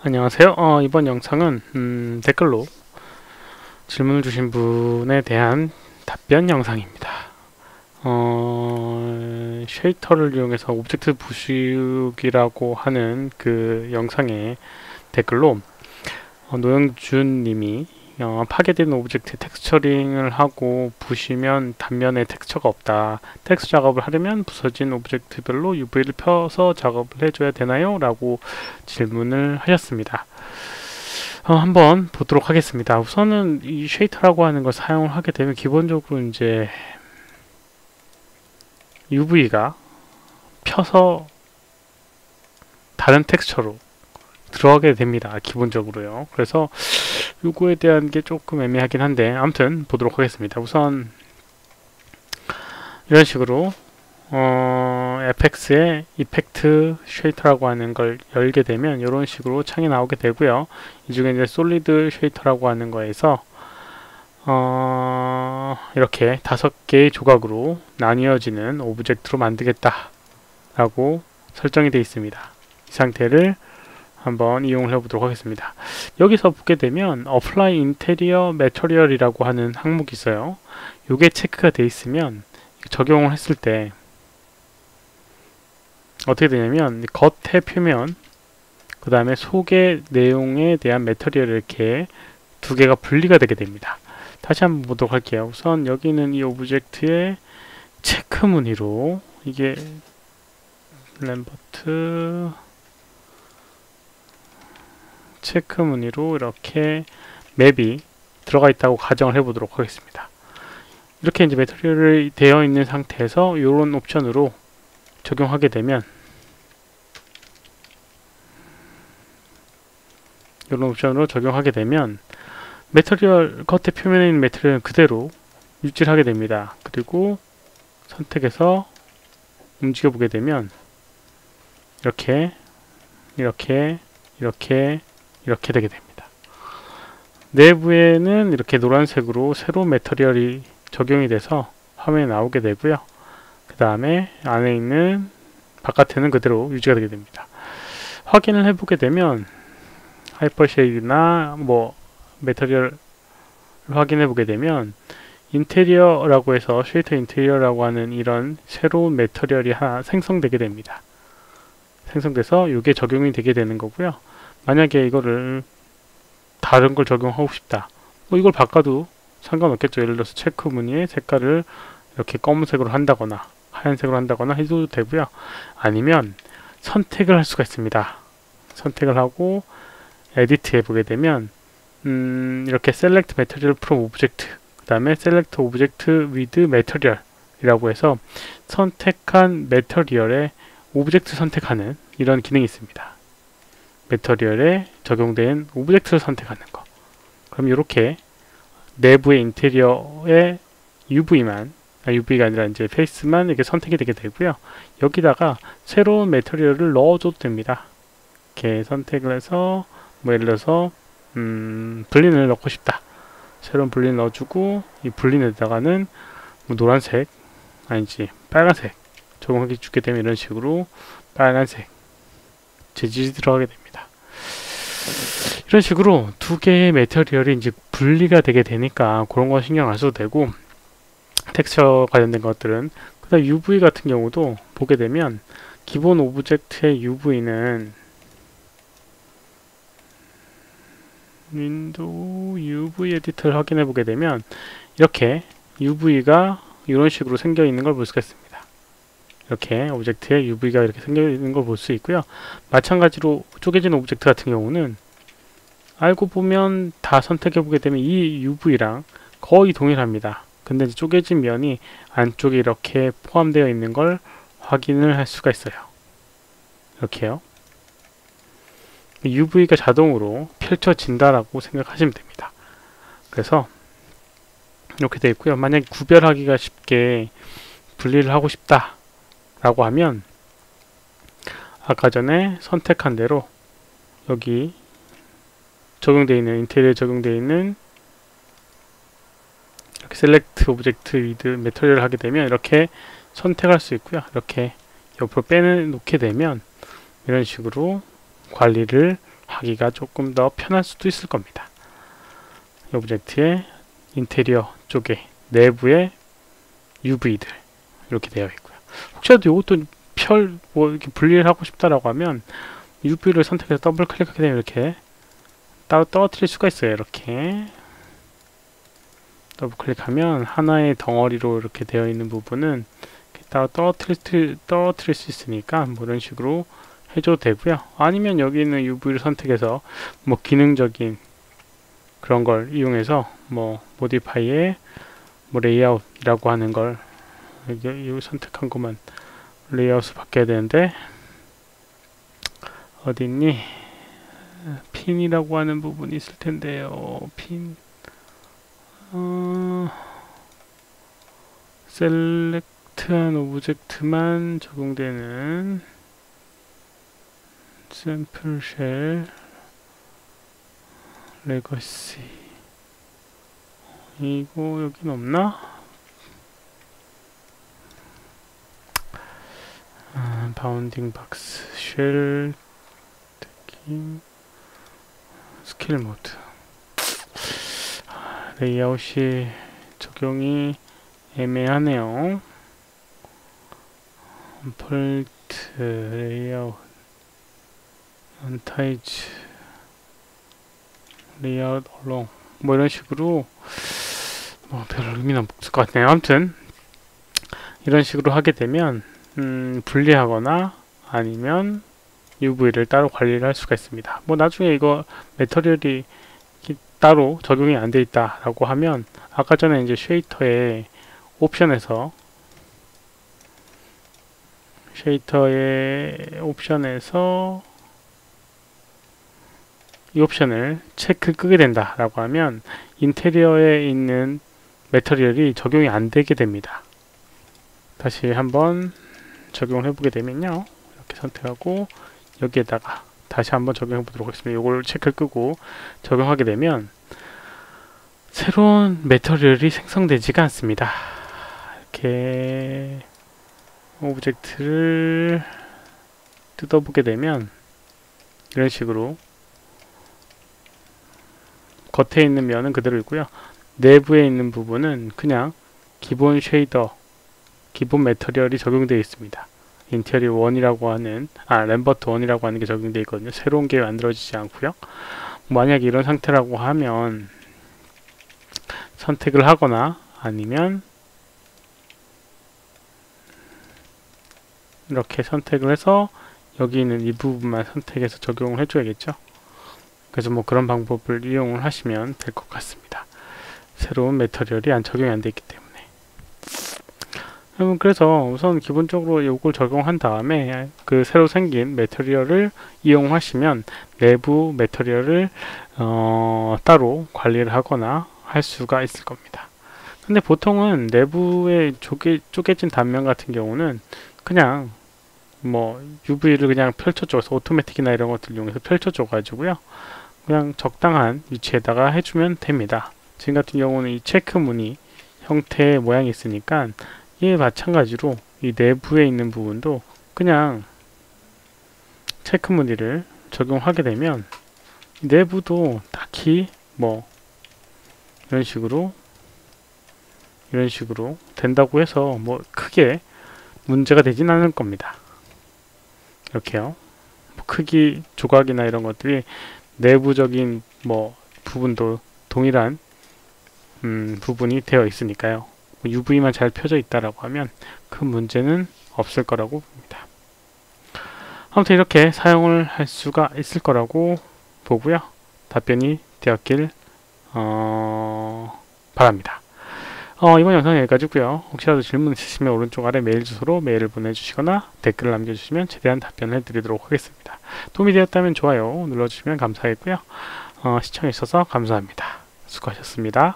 안녕하세요. 이번 영상은 댓글로 질문을 주신 분에 대한 답변 영상입니다. 쉐이터를 이용해서 오브젝트 부수기라고 하는 그 영상의 댓글로 노영준 님이 파괴된 오브젝트 텍스처링을 하고 부시면 단면에 텍스처가 없다. 텍스처 작업을 하려면 부서진 오브젝트별로 UV를 펴서 작업을 해줘야 되나요? 라고 질문을 하셨습니다. 한번 보도록 하겠습니다. 우선은 이 쉐이터라고 하는 걸 사용을 하게 되면 기본적으로 이제 UV가 펴서 다른 텍스처로 들어가게 됩니다. 기본적으로요. 그래서 요거에 대한 게 조금 애매하긴 한데 아무튼 보도록 하겠습니다. 우선 이런 식으로 FX의 이펙트 쉐이터라고 하는 걸 열게 되면 이런 식으로 창이 나오게 되고요. 이 중에 이제 솔리드 쉐이터라고 하는 거에서 이렇게 5개의 조각으로 나뉘어지는 오브젝트로 만들겠다 라고 설정이 되어 있습니다. 이 상태를 한번 이용을 해보도록 하겠습니다. 여기서 보게 되면 Apply Interior Material이라고 하는 항목이 있어요. 이게 체크가 되어 있으면 적용을 했을 때 어떻게 되냐면 겉의 표면 그 다음에 속의 내용에 대한 매터리얼 이렇게 두 개가 분리가 되게 됩니다. 다시 한번 보도록 할게요. 우선 여기는 이 오브젝트의 체크 무늬로 이게 램버트 체크 무늬로 이렇게 맵이 들어가 있다고 가정을 해보도록 하겠습니다. 이렇게 이제 매터리얼이 되어 있는 상태에서 이런 옵션으로 적용하게 되면 매터리얼 겉에 표면에 있는 매터리얼은 그대로 유지를 하게 됩니다. 그리고 선택해서 움직여 보게 되면 이렇게 되게 됩니다. 내부에는 이렇게 노란색으로 새로운 매터리얼이 적용이 돼서 화면에 나오게 되고요. 그 다음에 안에 있는 바깥에는 그대로 유지가 되게 됩니다. 확인을 해보게 되면 하이퍼쉐이드나 매터리얼 확인해 보게 되면 인테리어라고 해서 쉐이터 인테리어라고 하는 이런 새로운 매터리얼이 하나 생성되게 됩니다. 생성돼서 이게 적용이 되게 되는 거고요. 만약에 이거를 다른 걸 적용하고 싶다. 이걸 바꿔도 상관없겠죠. 예를 들어서 체크 무늬의 색깔을 이렇게 검은색으로 한다거나 하얀색으로 한다거나 해도 되고요. 아니면 선택을 할 수가 있습니다. 선택을 하고 에디트 해보게 되면 이렇게 Select Material from Object 그 다음에 Select Object with Material 이라고 해서 선택한 매터리얼에 오브젝트 선택하는 이런 기능이 있습니다. 매터리얼에 적용된 오브젝트를 선택하는 거. 그럼 이렇게 내부의 인테리어의 UV가 아니라 이제 페이스만 이렇게 선택이 되게 되고요. 여기다가 새로운 매터리얼을 넣어줘도 됩니다. 이렇게 선택을 해서 예를 들어서 블린을 넣고 싶다. 새로운 블린 넣어주고 이 블린에다가는 노란색 아니지 빨간색 적용하게 주게 되면 이런 식으로 빨간색 재질이 들어가게 됩니다. 이런 식으로 두 개의 매터리얼이 이제 분리가 되게 되니까 그런 거 신경 안 써도 되고 텍스처 관련된 것들은 그다음 UV 같은 경우도 보게 되면 기본 오브젝트의 UV는 윈도우 UV 에디터를 확인해 보게 되면 이렇게 UV가 이런 식으로 생겨 있는 걸 볼 수가 있습니다. 이렇게 오브젝트에 UV가 이렇게 생겨 있는 걸 볼 수 있고요. 마찬가지로 쪼개진 오브젝트 같은 경우는 알고 보면 다 선택해 보게 되면 이 UV랑 거의 동일합니다. 근데 이제 쪼개진 면이 안쪽에 이렇게 포함되어 있는 걸 확인을 할 수가 있어요. 이렇게요. UV가 자동으로 펼쳐진다라고 생각하시면 됩니다. 그래서 이렇게 되어 있고요. 만약에 구별하기가 쉽게 분리를 하고 싶다 라고 하면 아까 전에 선택한 대로 여기 적용되어 있는 인테리어에 적용되어 있는 이렇게 셀렉트 오브젝트 위드 매터리얼을 하게 되면 이렇게 선택할 수 있고요. 이렇게 옆으로 빼놓게 되면 이런 식으로 관리를 하기가 조금 더 편할 수도 있을 겁니다. 이 오브젝트의 인테리어 쪽에 내부에 UV들 이렇게 되어 있고요. 혹시라도 이것도 뭐 이렇게 분리를 하고 싶다라고 하면 UV를 선택해서 더블 클릭하게 되면 이렇게 따로 떨어뜨릴 수가 있어요. 이렇게 더블 클릭하면 하나의 덩어리로 이렇게 되어 있는 부분은 이렇게 따로 떨어뜨릴 수 있으니까 뭐 이런 식으로 해줘도 되고요. 아니면 여기 있는 UV를 선택해서 뭐 기능적인 그런 걸 이용해서 뭐 모디파이에 뭐 레이아웃이라고 하는 걸 여기 선택한 것만 레이아웃을 바뀌어야 되는데 어디 있니? 핀이라고 하는 부분이 있을 텐데요. 핀 셀렉트한 오브젝트만 적용되는 샘플 쉘 레거시 이거 여긴 없나? 바운딩 박스 쉘 특징 스킬 모드 레이아웃이 적용이 애매하네요. 폴트 레이아웃 언타이즈 레이아웃 얼롱 뭐 이런 식으로 뭐 별 의미는 없을 것 같네요. 아무튼 이런 식으로 하게 되면 분리하거나 아니면 UV를 따로 관리를 할 수가 있습니다. 뭐 나중에 이거 매터리얼이 따로 적용이 안 돼 있다 라고 하면 아까 전에 이제 쉐이터의 옵션에서 이 옵션을 체크 끄게 된다 라고 하면 인테리어에 있는 매터리얼이 적용이 안 되게 됩니다. 다시 한번 적용을 해보게 되면요, 이렇게 선택하고 여기에다가 다시 한번 적용해 보도록 하겠습니다. 이걸 체크를 끄고 적용하게 되면 새로운 매터리얼이 생성되지가 않습니다. 이렇게 오브젝트를 뜯어보게 되면 이런 식으로 겉에 있는 면은 그대로 있고요. 내부에 있는 부분은 그냥 기본 쉐이더, 기본 매터리얼이 적용되어 있습니다. 인테리어 1이라고 하는 램버트 1이라고 하는 게 적용되어 있거든요. 새로운 게 만들어지지 않고요. 만약에 이런 상태라고 하면 선택을 하거나 아니면 이렇게 선택을 해서 여기 있는 이 부분만 선택해서 적용을 해줘야겠죠. 그래서 뭐 그런 방법을 이용을 하시면 될 것 같습니다. 새로운 매터리얼이 적용이 안 되어 있기 때문에. 그래서 우선 기본적으로 이걸 적용한 다음에 그 새로 생긴 매터리얼을 이용하시면 내부 매터리얼을 따로 관리를 하거나 할 수가 있을 겁니다. 근데 보통은 내부에 쪼개진 단면 같은 경우는 그냥 뭐 UV를 그냥 펼쳐줘서 오토매틱이나 이런 것들 이용해서 펼쳐줘 가지고요, 그냥 적당한 위치에다가 해주면 됩니다. 지금 같은 경우는 이 체크 무늬 형태의 모양이 있으니까 이에 마찬가지로 이 내부에 있는 부분도 그냥 체크 무늬를 적용하게 되면 내부도 딱히 뭐 이런 식으로 된다고 해서 뭐 크게 문제가 되진 않을 겁니다. 이렇게요. 뭐 크기 조각이나 이런 것들이 내부적인 뭐 부분도 동일한 부분이 되어 있으니까요. UV만 잘 펴져 있다라고 하면 큰 문제는 없을 거라고 봅니다. 아무튼 이렇게 사용을 할 수가 있을 거라고 보고요. 답변이 되었길 바랍니다. 이번 영상은 여기까지고요. 혹시라도 질문 있으시면 오른쪽 아래 메일 주소로 메일을 보내주시거나 댓글을 남겨주시면 최대한 답변을 해드리도록 하겠습니다. 도움이 되었다면 좋아요 눌러주시면 감사하겠고요. 시청해주셔서 감사합니다. 수고하셨습니다.